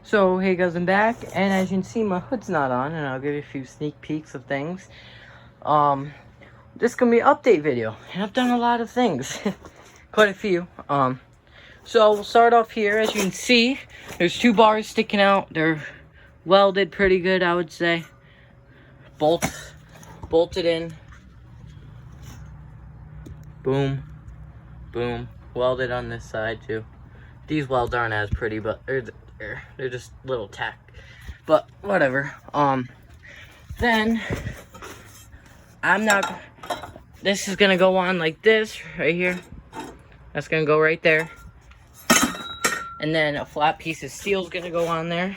So, hey guys, I'm back, and as you can see, my hood's not on, and I'll give you a few sneak peeks of things. This is gonna be an update video, and I've done a lot of things. Quite a few. So we'll start off here. As you can see, there's two bars sticking out. They're welded pretty good, I would say. Bolted in. Boom. Boom. Welded on this side, too. These welds aren't as pretty, but they're just little tack. But whatever. Then this is gonna go on like this right here. That's gonna go right there. And then a flat piece of steel is gonna go on there.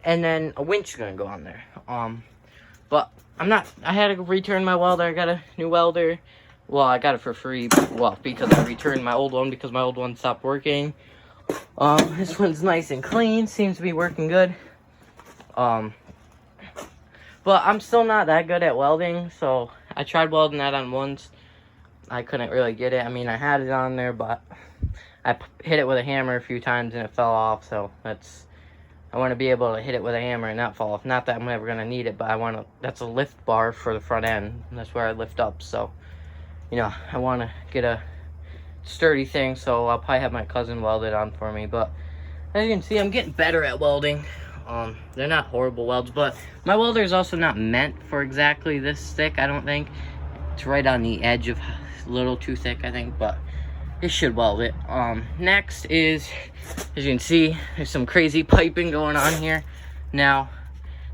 And then a winch is gonna go on there. But I had to return my welder. I got a new welder. Well, I got it for free. Well, because I returned my old one because my old one stopped working. This one's nice and clean. Seems to be working good. But I'm still not that good at welding. So I tried welding that on once. I couldn't really get it. I mean, I had it on there, but I hit it with a hammer a few times and it fell off. So I want to be able to hit it with a hammer and not fall off. Not that I'm ever going to need it, but that's a lift bar for the front end. And that's where I lift up. So, you know, I want to get a sturdy thing. So I'll probably have my cousin weld it on for me. But as you can see, I'm getting better at welding. They're not horrible welds, but my welder is also not meant for exactly this thick, I don't think. It's right on the edge of a little too thick, I think, but it should weld it. Next is, as you can see, there's some crazy piping going on here. Now,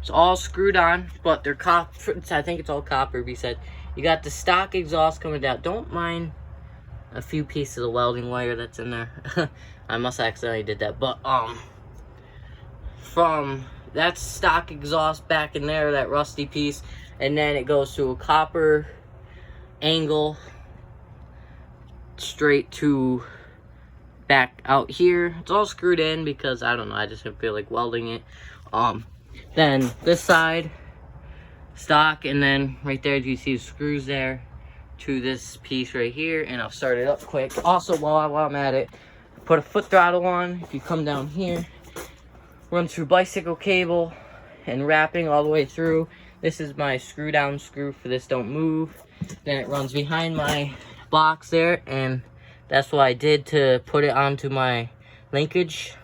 it's all screwed on, but they're copper. I think it's all copper, he said. You got the stock exhaust coming down. Don't mind a few pieces of welding wire that's in there. I must accidentally did that, but from that stock exhaust back in there, that rusty piece, and then it goes to a copper angle straight to back out here. It's all screwed in because I don't know, I just didn't feel like welding it. Then this side stock, and then right there you see the screws there to this piece right here, and I'll start it up quick. Also, while I'm at it, put a foot throttle on. If you come down here, run through bicycle cable and wrapping all the way through. This is my screw down screw for this don't move. Then it runs behind my box there, and that's what I did to put it onto my linkage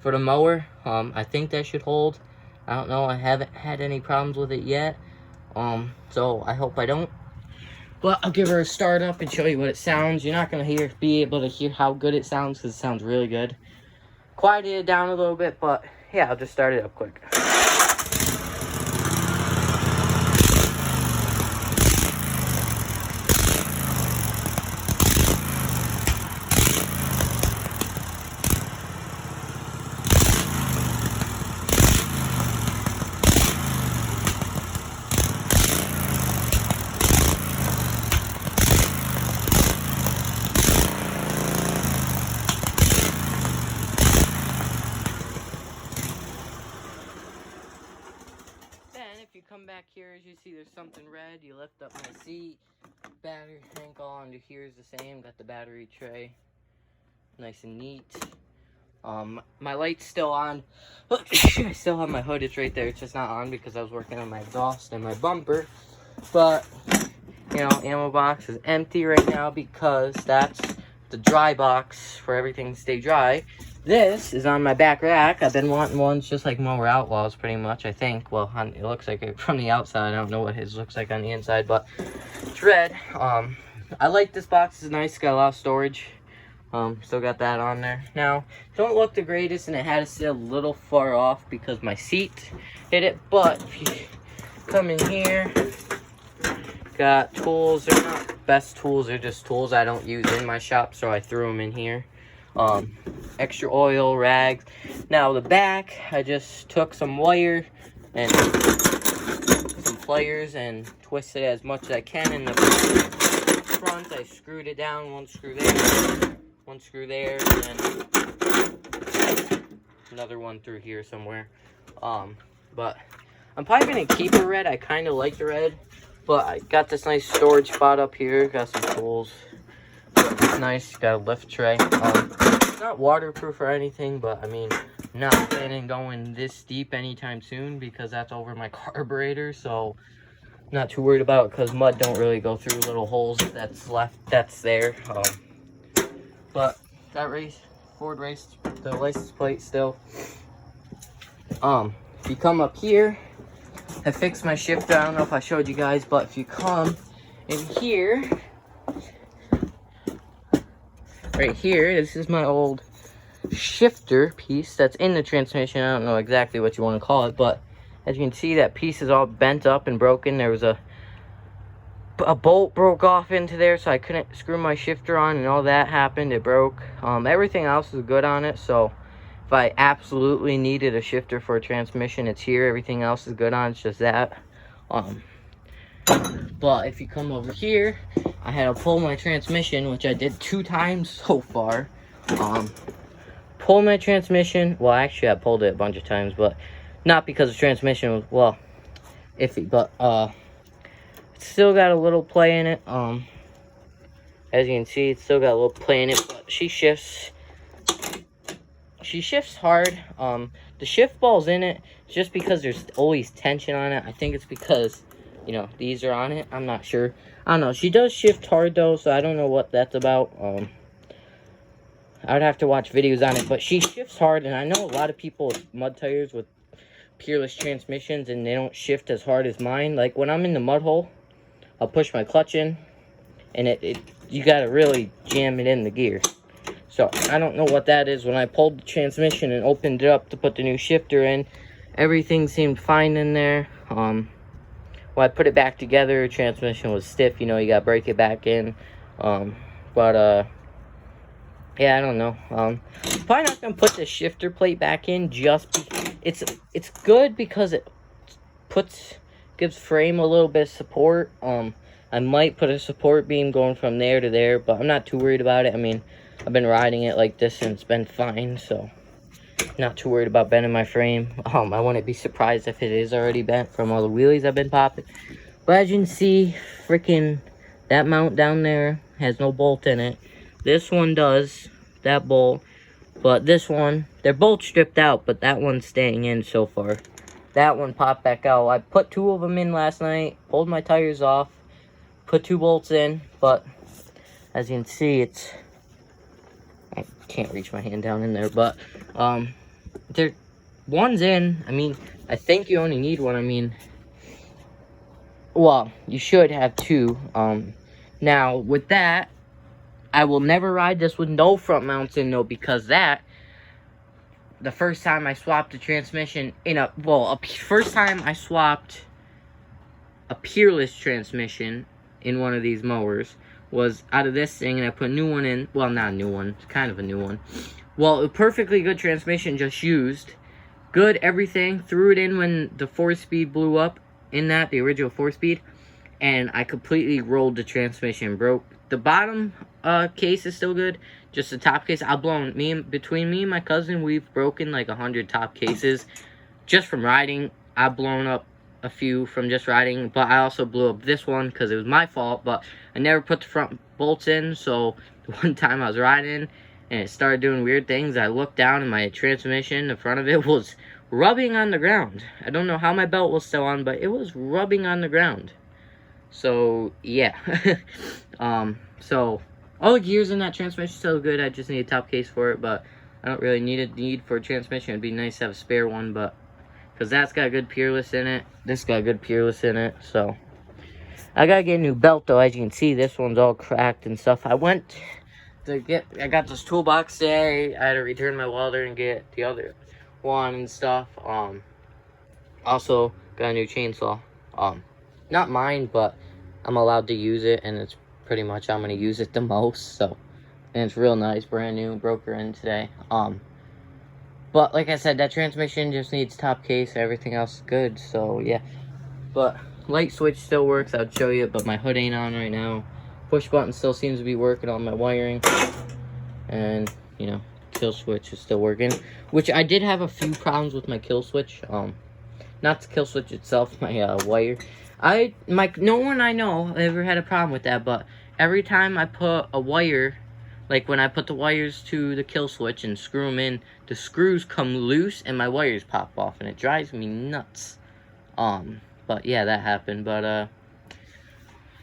for the mower. I think that should hold. I don't know, I haven't had any problems with it yet, so I hope I don't. But I'll give her a start up and show you what it sounds. You're not gonna be able to hear how good it sounds because it sounds really good. Quieted it down a little bit, but yeah, I'll just start it up quick. If you come back here, as you see, there's something red. You lift up my seat. Battery tank all under here is the same. Got the battery tray. Nice and neat. My light's still on. I still have my hood. It's right there. It's just not on because I was working on my exhaust and my bumper. But, you know, ammo box is empty right now because that's the dry box for everything to stay dry. This is on my back rack. I've been wanting ones just like Mower Outlaws, pretty much, I think. Well, it looks like it from the outside. I don't know what his looks like on the inside, but it's red. I like this box. It's nice. It's got a lot of storage. Still got that on there. Now, don't look the greatest, and it had to sit a little far off because my seat hit it. But if you come in here, got tools. They're not best tools. They're just tools I don't use in my shop, so I threw them in here. Extra oil, rags. Now the back, I just took some wire and some pliers and twisted it as much as I can. In the front, I screwed it down. One screw there, and then another one through here somewhere. But I'm probably gonna keep it red. I kind of like the red, but I got this nice storage spot up here. Got some tools. It's nice. Got a lift tray. not waterproof or anything, but I mean, not planning going this deep anytime soon because that's over my carburetor, so not too worried about it because mud don't really go through little holes that's there. But that Ford race, the license plate still. If you come up here, I fixed my shifter. I don't know if I showed you guys, but if you come in here, right here, this is my old shifter piece that's in the transmission. I don't know exactly what you want to call it, but as you can see, that piece is all bent up and broken. There was a bolt broke off into there, so I couldn't screw my shifter on, and all that happened. It broke. Everything else is good on it, so if I absolutely needed a shifter for a transmission, it's here. Everything else is good on, it's just that. But if you come over here, I had to pull my transmission, which I did 2 times so far. Pull my transmission. Well, actually, I pulled it a bunch of times, but not because the transmission was, well, iffy. But it's still got a little play in it. As you can see, it's still got a little play in it, but she shifts hard. The shift ball's in it just because there's always tension on it. I think it's because, you know, these are on it. I'm not sure. I don't know. She does shift hard though, so I don't know what that's about. I would have to watch videos on it, but she shifts hard, and I know a lot of people with mud tires with Peerless transmissions, and they don't shift as hard as mine. Like when I'm in the mud hole, I'll push my clutch in, and you gotta really jam it in the gear. So I don't know what that is. When I pulled the transmission and opened it up to put the new shifter in, everything seemed fine in there. When I put it back together, transmission was stiff. You know, you gotta break it back in. Yeah, I don't know. Probably not gonna put the shifter plate back in. It's good because it gives frame a little bit of support. I might put a support beam going from there to there, but I'm not too worried about it. I mean, I've been riding it like this and it's been fine, so not too worried about bending my frame. I wouldn't be surprised if it is already bent from all the wheelies I've been popping. But as you can see, freaking that mount down there has no bolt in it. This one does, that bolt. But this one, they're both stripped out, but that one's staying in so far. That one popped back out. I put 2 of them in last night, pulled my tires off, put 2 bolts in, but as you can see, I can't reach my hand down in there, but one's in. I mean, I think you only need one. I mean, well, you should have 2. Now, with that, I will never ride this with no front mounts in though, because the first time I swapped the transmission first time I swapped a Peerless transmission in one of these mowers was out of this thing, and I put a new one in. Well, not a new one, it's kind of a new one. Well, a perfectly good transmission, just used. Good, everything. Threw it in when the 4-speed blew up in the original 4-speed, and I completely rolled the transmission, broke. The bottom case is still good, just the top case. Between me and my cousin, we've broken like 100 top cases just from riding. I've blown up a few from just riding, but I also blew up this one because it was my fault, but I never put the front bolts in. So one time I was riding and it started doing weird things. I looked down and my transmission, the front of it, was rubbing on the ground. I don't know how my belt was still on, but it was rubbing on the ground. So yeah. So all the gears in that transmission still good. I just need a top case for it, but I don't really need for a transmission. It'd be nice to have a spare one, but because that's got a good Peerless in it, this got a good Peerless in it. So I gotta get a new belt though. As you can see, this one's all cracked and stuff. I got this toolbox today. I had to return my welder and get the other one and stuff. Also got a new chainsaw. Not mine, but I'm allowed to use it, and it's pretty much I'm gonna use it the most. So, and it's real nice, brand new, broke her in today. But like I said, that transmission just needs top case. Everything else is good. So yeah, but light switch still works. I'll show you, but my hood ain't on right now. Push button still seems to be working on my wiring, and you know, kill switch is still working. Which I did have a few problems with my kill switch. Not the kill switch itself, my wire. No one I know ever had a problem with that, but every time I put a wire like when I put the wires to the kill switch and screw them in, the screws come loose and my wires pop off, and it drives me nuts. But yeah, that happened. But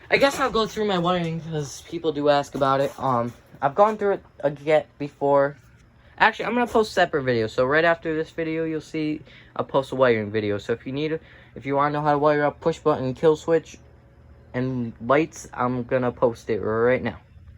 I guess I'll go through my wiring because people do ask about it. I've gone through it again before. Actually, I'm gonna post separate videos. So right after this video, you'll see I'll post a wiring video. So if you want to know how to wire up push button, kill switch, and lights, I'm gonna post it right now.